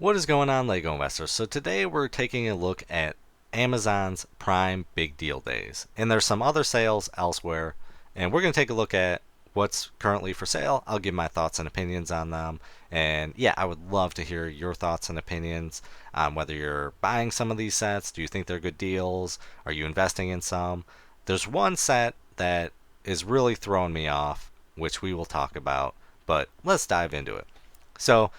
What is going on, LEGO investors? So today we're taking a look at Amazon's Prime Big Deal Days. And there's some other sales elsewhere. And we're going to take a look at what's currently for sale. I'll give my thoughts and opinions on them. And yeah, I would love to hear your thoughts and opinions on whether you're buying some of these sets. Do you think they're good deals? Are you investing in some? There's one set that is really throwing me off, which we will talk about. But let's dive into it. So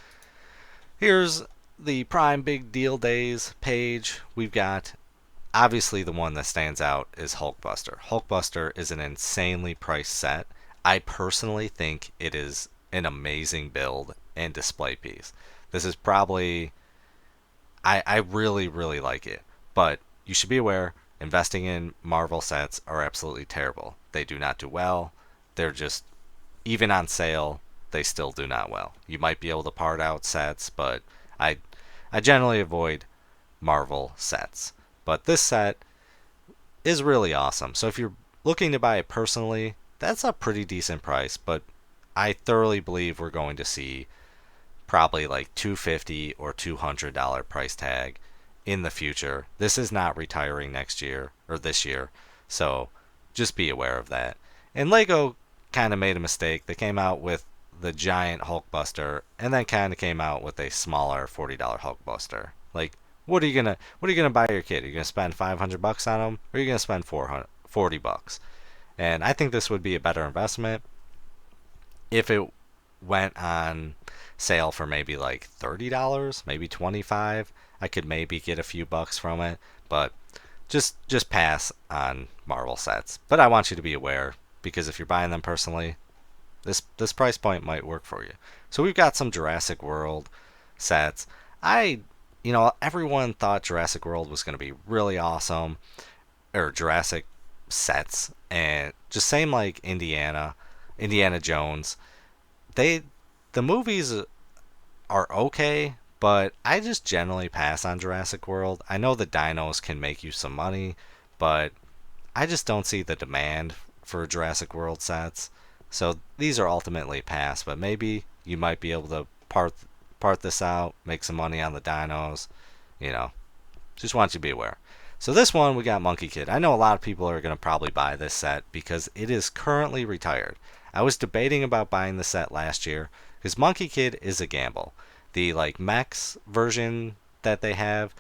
here's the Prime Big Deal Days page. We've got, obviously, the one that stands out is Hulkbuster. Hulkbuster is an insanely priced set. I personally think it is an amazing build and display piece. This is probably, I really, really like it. But you should be aware, investing in Marvel sets are absolutely terrible. They do not do well. They're just, even on sale, they still do not well. You might be able to part out sets, but I generally avoid Marvel sets. But this set is really awesome. So if you're looking to buy it personally, that's a pretty decent price, but I thoroughly believe we're going to see probably like $250 or $200 price tag in the future. This is not retiring next year or this year, so just be aware of that. And Lego kind of made a mistake. They came out with the giant Hulkbuster and then kind of came out with a smaller $40 Hulkbuster. Like, what are you gonna buy your kid? Are you gonna spend $500 on them, or are you gonna spend $40? And I think this would be a better investment if it went on sale for maybe like $30, maybe 25. I could maybe get a few bucks from it, but just pass on Marvel sets. But I want you to be aware, because if you're buying them personally, this price point might work for you. So we've got some Jurassic World sets. Everyone thought Jurassic World was going to be really awesome, or Jurassic sets, and just same like Indiana Jones. The movies are okay, but I just generally pass on Jurassic World. I know the dinos can make you some money, but I just don't see the demand for Jurassic World sets. So these are ultimately pass, but maybe you might be able to part this out, make some money on the dinos. Just want you to be aware. So this one, we got Monkey Kid. I know a lot of people are going to probably buy this set because it is currently retired. I was debating about buying the set last year because Monkey Kid is a gamble. The mechs version that they have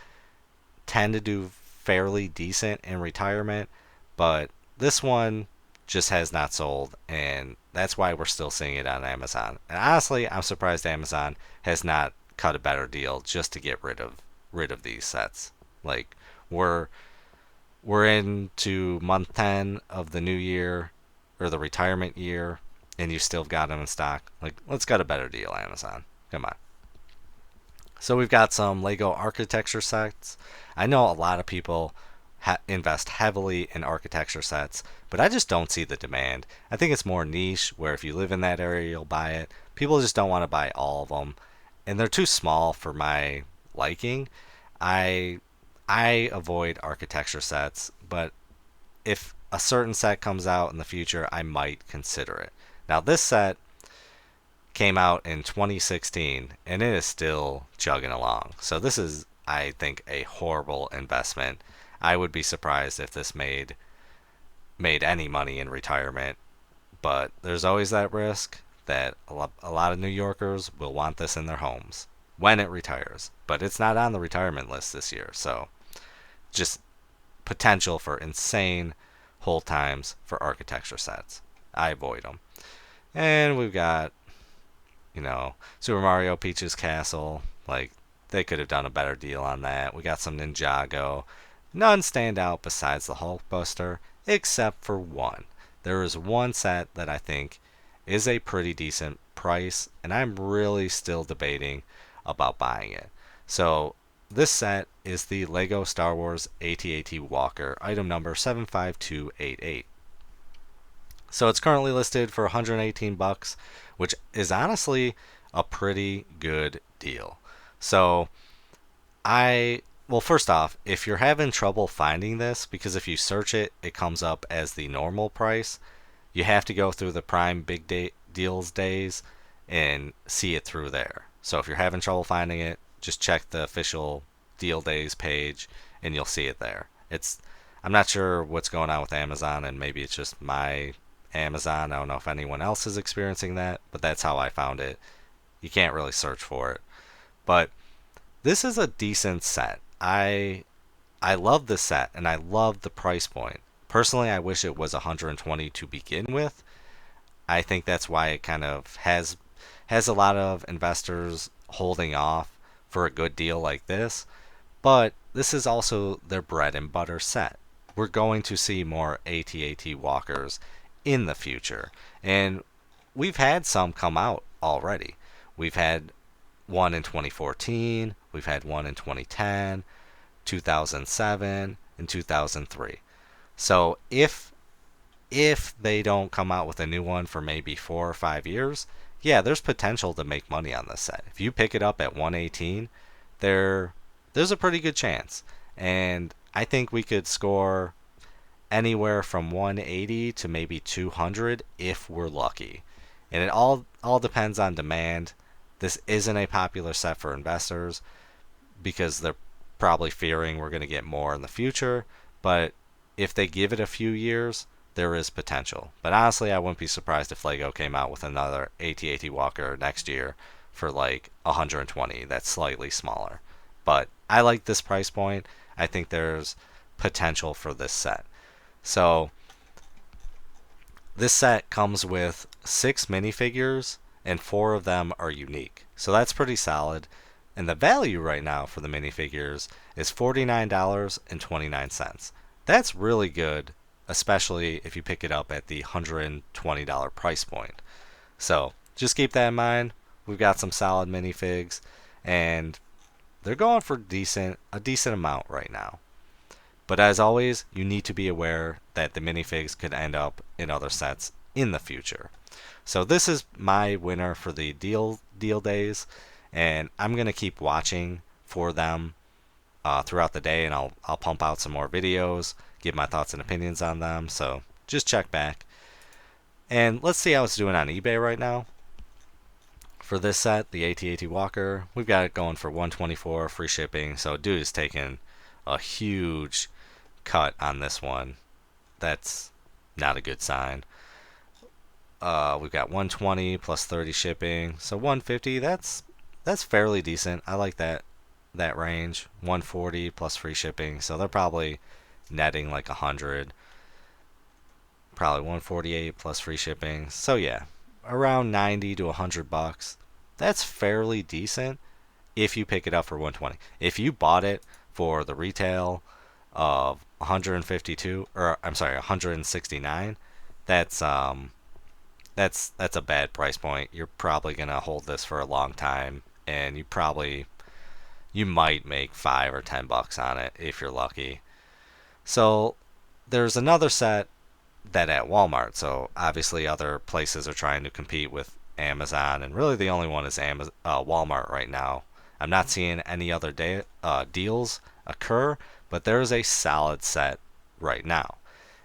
tend to do fairly decent in retirement, but this one just has not sold, and that's why we're still seeing it on Amazon. And honestly, I'm surprised Amazon has not cut a better deal just to get rid of these sets. Like, we're into month 10 of the new year, or the retirement year, and you still got them in stock. Like, let's get a better deal, Amazon. Come on. So we've got some Lego architecture sets. I know a lot of people invest heavily in architecture sets, but I just don't see the demand. I think it's more niche, where if you live in that area, you'll buy it. People just don't want to buy all of them, and they're too small for my liking. I avoid architecture sets, but if a certain set comes out in the future, I might consider it. Now, this set came out in 2016, and it is still chugging along. So this is, I think, a horrible investment. I would be surprised if this made any money in retirement, but there's always that risk that a lot of New Yorkers will want this in their homes when it retires. But it's not on the retirement list this year, so just potential for insane hold times for architecture sets. I avoid them. And we've got, Super Mario Peach's Castle. Like, they could have done a better deal on that. We got some Ninjago. None stand out besides the Hulkbuster, except for one. There is one set that I think is a pretty decent price, and I'm really still debating about buying it. So this set is the Lego Star Wars AT-AT Walker, item number 75288. So it's currently listed for $118, which is honestly a pretty good deal. So well, first off, if you're having trouble finding this, because if you search it, it comes up as the normal price, you have to go through the Prime Big Deals days and see it through there. So if you're having trouble finding it, just check the official deal days page and you'll see it there. I'm not sure what's going on with Amazon, and maybe it's just my Amazon. I don't know if anyone else is experiencing that, but that's how I found it. You can't really search for it. But this is a decent set. I love this set and I love the price point. Personally, I wish it was 120 to begin with. I think that's why it kind of has a lot of investors holding off for a good deal like this. But this is also their bread and butter set. We're going to see more AT-AT walkers in the future. And we've had some come out already. We've had one in 2014, we've had one in 2010, 2007, and 2003. So if they don't come out with a new one for maybe 4 or 5 years, yeah, there's potential to make money on this set. If you pick it up at 118, there's a pretty good chance. And I think we could score anywhere from 180 to maybe 200 if we're lucky. And it all depends on demand. This isn't a popular set for investors because they're probably fearing we're going to get more in the future, but if they give it a few years, there is potential. But honestly, I wouldn't be surprised if Lego came out with another AT-AT Walker next year for like 120 that's slightly smaller. But I like this price point. I think there's potential for this set. So this set comes with 6 minifigures and 4 of them are unique. So that's pretty solid. And the value right now for the minifigures is $49.29. That's really good, especially if you pick it up at the $120 price point. So just keep that in mind. We've got some solid minifigs, and they're going for a decent amount right now. But as always, you need to be aware that the minifigs could end up in other sets in the future. So this is my winner for the deal days, and I'm gonna keep watching for them throughout the day, and I'll pump out some more videos, give my thoughts and opinions on them. So just check back, and let's see how it's doing on eBay right now. For this set, the AT-AT Walker, we've got it going for $124 free shipping. So dude is taking a huge cut on this one. That's not a good sign. We've got 120 plus 30 shipping, so 150. That's fairly decent. I like that range. 140 plus free shipping, so they're probably netting like 100. Probably 148 plus free shipping. So yeah, around 90 to 100 bucks. That's fairly decent if you pick it up for 120. If you bought it for the retail of 152, or I'm sorry, 169, that's a bad price point. You're probably gonna hold this for a long time, and you might make 5 or 10 bucks on it if you're lucky. So there's another set that at Walmart. So obviously other places are trying to compete with Amazon, and really the only one is Walmart right now. I'm not seeing any other deals occur, but there's a solid set right now,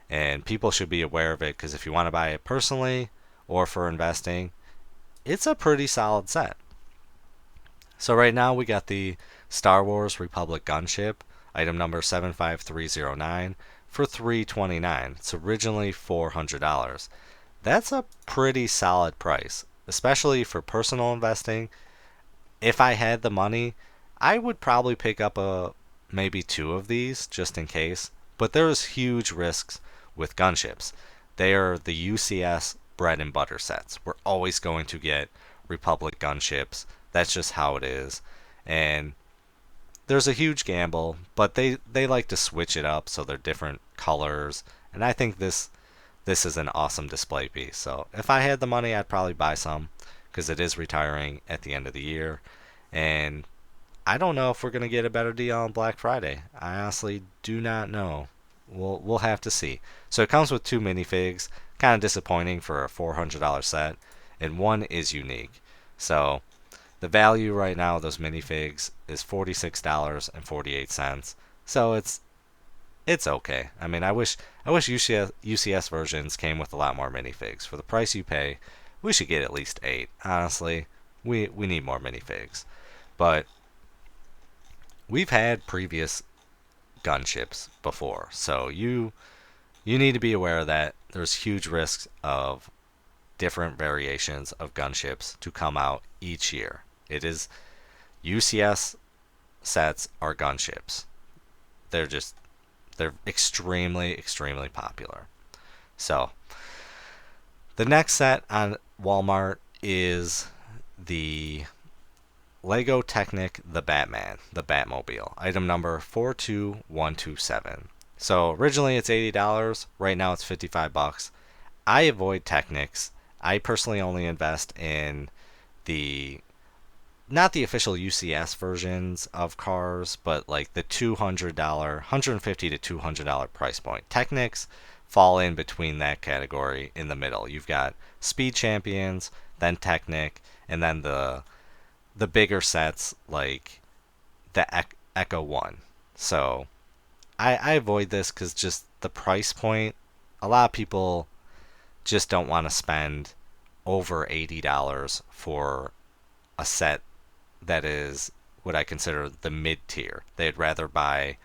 and people should be aware of it, because if you want to buy it personally or for investing, it's a pretty solid set. So right now we got the Star Wars Republic Gunship, item number 75309, for $329. It's originally $400. That's a pretty solid price, especially for personal investing. If I had the money, I would probably pick up maybe 2 of these just in case. But there's huge risks with gunships. They are the UCS bread and butter sets. We're always going to get Republic gunships. That's just how it is. And there's a huge gamble, but they like to switch it up so they're different colors. And I think this is an awesome display piece. So if I had the money, I'd probably buy some, because it is retiring at the end of the year. And I don't know if we're going to get a better deal on Black Friday. I honestly do not know. We'll have to see. So it comes with 2 minifigs. Kind of disappointing for a $400 set, and 1 is unique. So the value right now of those minifigs is $46.48. So it's okay. I mean, I wish UCS versions came with a lot more minifigs. For the price you pay, we should get at least 8. Honestly, we need more minifigs. But we've had previous gunships before, so you need to be aware that there's huge risks of different variations of gunships to come out each year. It is UCS sets are gunships. They're just they're extremely popular. So the next set on Walmart is the Lego Technic the Batman, the Batmobile, item number 42127. So originally it's $80, right now it's $55. I avoid Technics. I personally only invest in the not the official UCS versions of cars, but like the $200, $150 to $200 price point. Technics fall in between that category in the middle. You've got Speed Champions, then Technic, and then the bigger sets like the Echo One. So I avoid this because just the price point. A lot of people just don't want to spend over $80 for a set that is what I consider the mid tier. They'd rather buy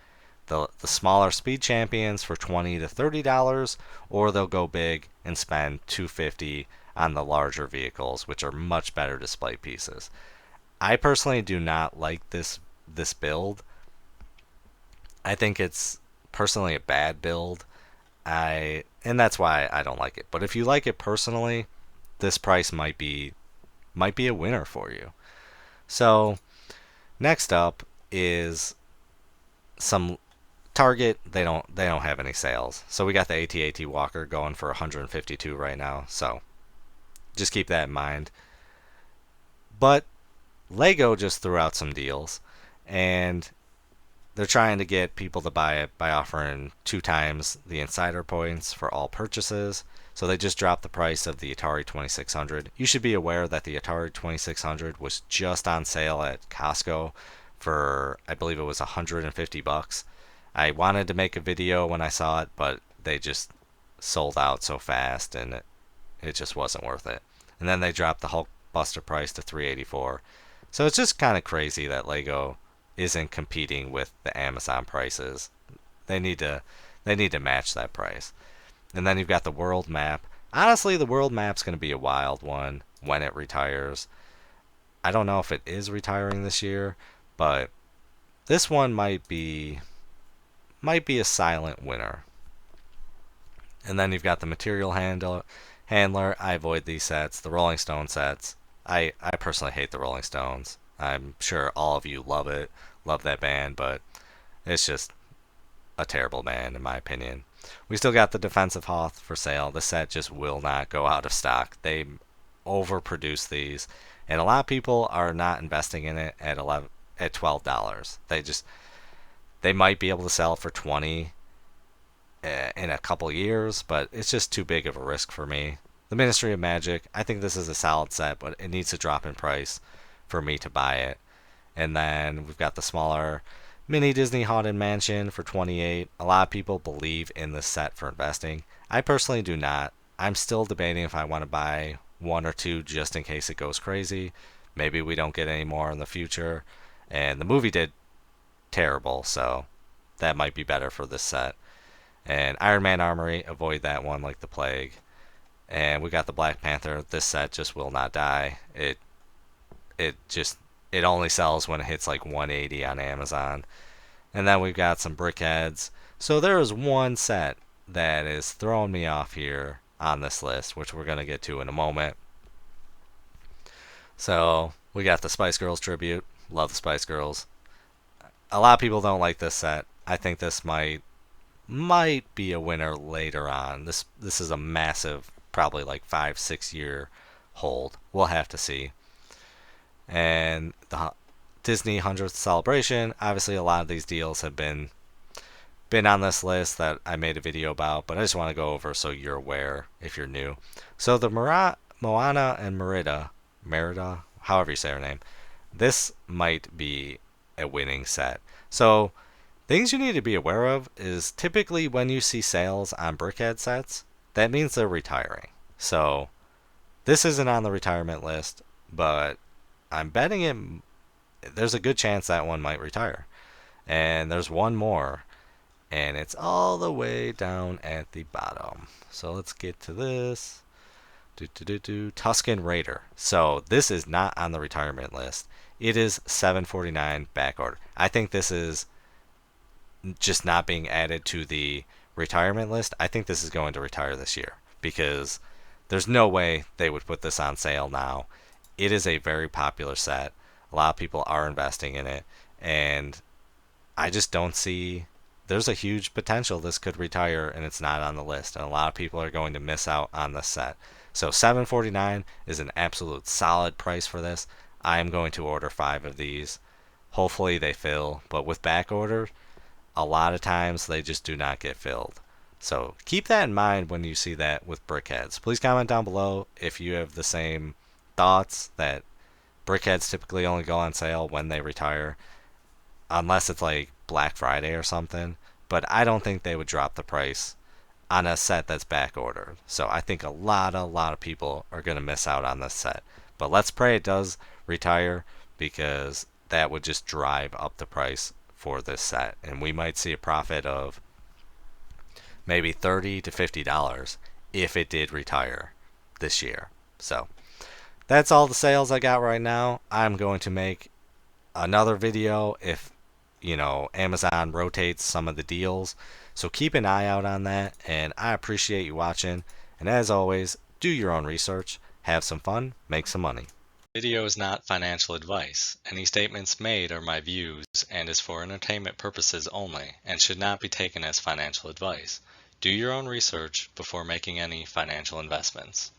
the smaller Speed Champions for $20 to $30, or they'll go big and spend $250 on the larger vehicles, which are much better display pieces. I personally do not like this build. I think it's personally a bad build. And that's why I don't like it. But if you like it personally, this price might be a winner for you. So next up is some Target. They don't have any sales. So we got the AT-AT Walker going for 152 right now. So just keep that in mind. But Lego just threw out some deals, and they're trying to get people to buy it by offering 2 times the insider points for all purchases. So they just dropped the price of the Atari 2600. You should be aware that the Atari 2600 was just on sale at Costco for, I believe it was $150. I wanted to make a video when I saw it, but they just sold out so fast, and it just wasn't worth it. And then they dropped the Hulk Buster price to $384. So it's just kind of crazy that Lego isn't competing with the Amazon prices. They need to match that price. And then you've got the world map. Honestly, the world map's going to be a wild one when it retires. I don't know if it is retiring this year, but this one might be a silent winner. And then you've got the material handler. I avoid these sets. The Rolling Stone sets. I personally hate the Rolling Stones. I'm sure all of you love that band, but it's just a terrible band in my opinion. We still got the Defensive Hoth for sale. The set just will not go out of stock. They overproduce these, and a lot of people are not investing in it at $12. They might be able to sell it for 20 in a couple years, but it's just too big of a risk for me. The Ministry of Magic, I think this is a solid set, but it needs to drop in price for me to buy it. And then we've got the smaller Mini Disney Haunted Mansion for 28. A lot of people believe in this set for investing. I personally do not. I'm still debating if I want to buy one or two just in case it goes crazy. Maybe we don't get any more in the future. And the movie did terrible, so that might be better for this set. And Iron Man Armory, avoid that one like the plague. And we got the Black Panther. This set just will not die. It only sells when it hits like 180 on Amazon. And then we've got some BrickHeadz. So there is one set that is throwing me off here on this list, which we're going to get to in a moment. So we got the Spice Girls tribute. Love the Spice Girls. A lot of people don't like this set. I think this might be a winner later on. This is a massive, probably like 5-6 year hold. We'll have to see. And the Disney 100th celebration. Obviously, a lot of these deals have been on this list that I made a video about, but I just want to go over so you're aware if you're new. So the Moana and Merida, however you say her name, this might be a winning set. So things you need to be aware of is typically when you see sales on BrickHeadz sets, that means they're retiring. So this isn't on the retirement list, but I'm betting there's a good chance that one might retire. And there's one more, and it's all the way down at the bottom. So let's get to this. Tuscan Raider. So this is not on the retirement list. It is $749 back order. I think this is just not being added to the retirement list. I think this is going to retire this year because there's no way they would put this on sale now. It is a very popular set. A lot of people are investing in it, and I just don't see. There's a huge potential this could retire and it's not on the list, and a lot of people are going to miss out on this set. So $749 is an absolute solid price for this. I am going to order 5 of these. Hopefully they fill, but with back order, a lot of times they just do not get filled. So keep that in mind when you see that with BrickHeadz. Please comment down below if you have the same thoughts, that BrickHeadz typically only go on sale when they retire, unless it's like Black Friday or something. But I don't think they would drop the price on a set that's back ordered. So I think a lot of people are going to miss out on this set. But let's pray it does retire, because that would just drive up the price for this set, and we might see a profit of maybe $30 to $50 if it did retire this year. So that's all the sales I got right now. I'm going to make another video if Amazon rotates some of the deals, so keep an eye out on that, and I appreciate you watching. And as always, do your own research, have some fun, make some money. Video is not financial advice. Any statements made are my views and is for entertainment purposes only and should not be taken as financial advice. Do your own research before making any financial investments.